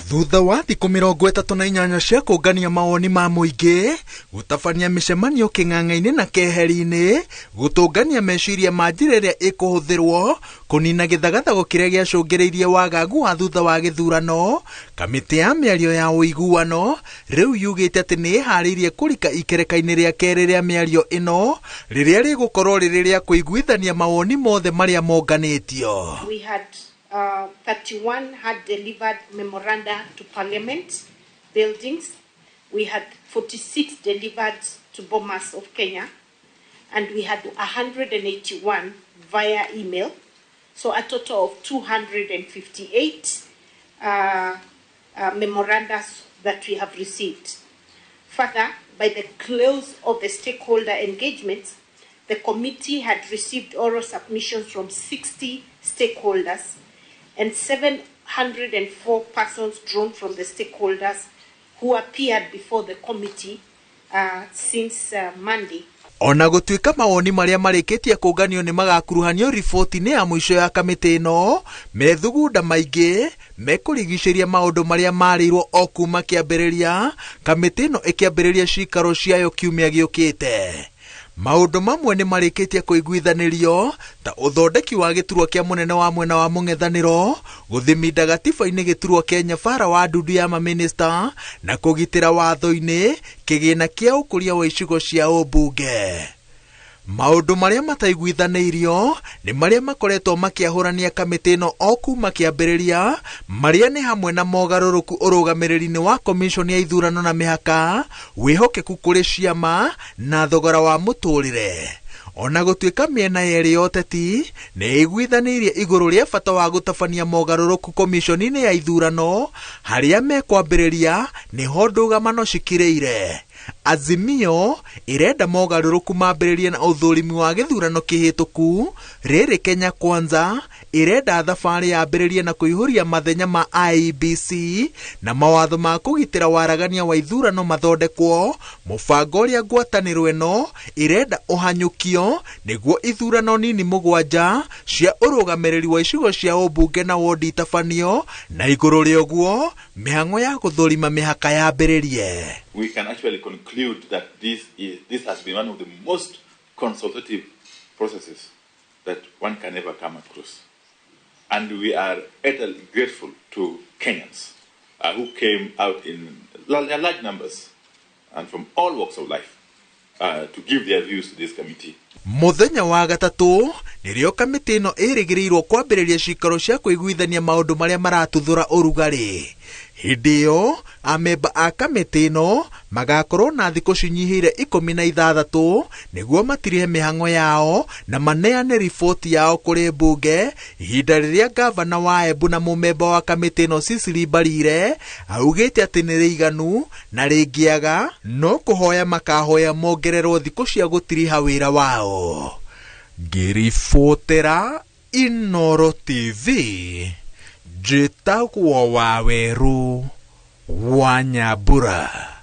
Thutha wa thikũ 38 cia kũngania mawoni ma mũingĩ, gũtabania mĩcemanio kĩng'ang'a-inĩ na keheri-inĩ, gũtũngania meciria ma njĩra ĩrĩa ĩkũhũthĩrwo kũnina gĩthagathago kĩrĩa gĩacũngĩrĩirie wagagu wa thutha wa gĩthurano, kamĩtĩ ya mĩario ya ũiguano rĩu yugĩte atĩ nĩ ĩharĩirie kũrika ikereka-inĩ rĩa kerĩ rĩa mĩario ĩno, rĩrĩa rĩgũkorwo rĩrĩ rĩa kũiguithania mawoni mothe marĩa monganĩtio. 31 had delivered memoranda to Parliament buildings. We had 46 delivered to Bomas of Kenya, and we had 181 via email. So a total of 258 memorandums that we have received. Further, by the close of the stakeholder engagement, the committee had received oral submissions from 60 stakeholders and 704 persons drawn from the stakeholders who appeared before the committee since Monday. Ona gũtuĩka mawoni marĩa marĩkĩtie kũnganio nĩ magakuruhanio riboti-inĩ ya mũico ya kamĩtĩ ĩno, methugunda maingĩ mekũrigicĩria maũndũ marĩa marĩirwo o kuma kĩambĩrĩria, kamĩtĩ ĩno ĩkĩambĩrĩria cikaro ciayo kiumia gĩũkĩte. Maũndũ mamwe nĩ marĩkĩtie kũiguithanĩrio ta ũthondeki wa gĩturwa kĩa mũnene wa mwena wa mũng'ethanĩro, gũthimida gatiba-inĩ gĩturwa kĩa nyabara wa ndundu ya mamĩnĩsta na kũgitĩra watho-inĩ kĩgĩna kĩa ũkũria wa icigo cia ũmbunge. Maũndũ marĩa mataiguithanĩirio nĩ marĩa makoretwo makĩahũrania kamĩtĩ ĩno o kuma kĩambĩrĩria, marĩa nĩ hamwe na mogarũrũku ũrũgamĩrĩri-inĩ wa komishoni ya ithurano na mĩhaka, wĩhokeku kũrĩ ciama na thogora wa mũtũrĩre. Ona gũtuĩka mĩena yerĩ ya ũteti nĩ iguithanĩirie igũrũ rĩa bata wa gũtabania mogarũrũku komishoni-inĩ ya ithurano, harĩa mekwambĩrĩria nĩho ndũgamano cikirĩire. Azimio irenda mogarũrũku mambĩrĩrie na ũthũrimi wa gĩthurano kĩhĩtũku, rĩrĩ Kenya Kwanza irenda thabarĩ yambĩrĩrie na kũihũria mathenya ma IEBC na mawatho ma kũgitĩra waragania wa ithurano mathondekwo. Mũbango ũrĩa ngwatanĩro ĩno irenda ũhanyũkio nĩguo ithurano nini mũgwanja cia ũrũgamĩrĩri wa icigo cia ũmbunge na wondi itabanio, na igũrũ rĩa ũguo mĩhang'o ya gũthũrima mĩhaka yambĩrĩrie. We can actually conclude that this has been one of the most consultative processes that one can ever come across. And we are eternally grateful to Kenyans who came out in large numbers and from all walks of life to give their views to this committee. Mũthenya wa gatatũ nĩrĩo kamĩtĩ ĩno ĩrĩgĩrĩirwo kwambĩrĩria cikaro cia kũiguithania maũndũ marĩa maratuthũra ũrugarĩ. Hĩndĩ ĩyo amemba a kamĩtĩ ĩno magakorwo na thikũ cinyihĩire 16 nĩguo matirihe mĩhang'o yao na maneane riboti yao kũrĩ mbunge, ihinda rĩrĩa gavana wa Embu na mũmemba wa kamĩtĩ ĩno Cecily Mbarire augĩte atĩ nĩ rĩiganu na rĩngĩaga no kũhoya makahoya mongererwo thikũ cia gũtiriha wĩra wao. Ngĩribotera Inooro TV, njĩtagwo Waweru wa Nyambura.